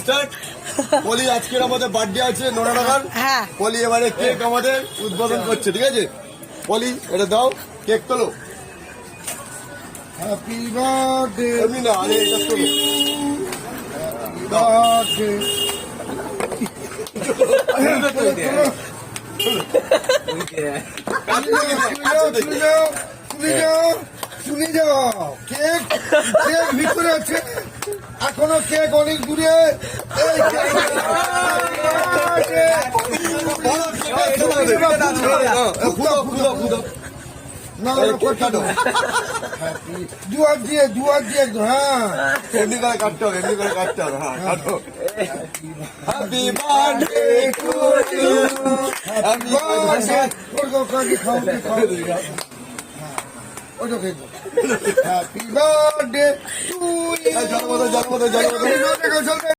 Start. পলি আজকের আমাদের birthday আছে নোনাডাঙ্গার। হ্যাঁ। পলি এবারে কেক আমাদের উদ্বোধন করছে, ঠিক আছে? পলি এটা দাও, কেক তোলো। হ্যাপি বার্থডে এমনি না, আরে এটা তোলো। বার্থডে শুনে যাও কেক কেক ভিতরে আছে এখনো কেক অনেক দূরে এই না দুয়ার দিয়ে একদম হ্যাঁ এমনি করে কাটতে হবে, এমনি করে কাটতে হবে। হ্যাঁ, কাটো। Happy birthday to you, happy birthday. Happy birthday to you জন্মদিন জন্মদিন জন্মদিন।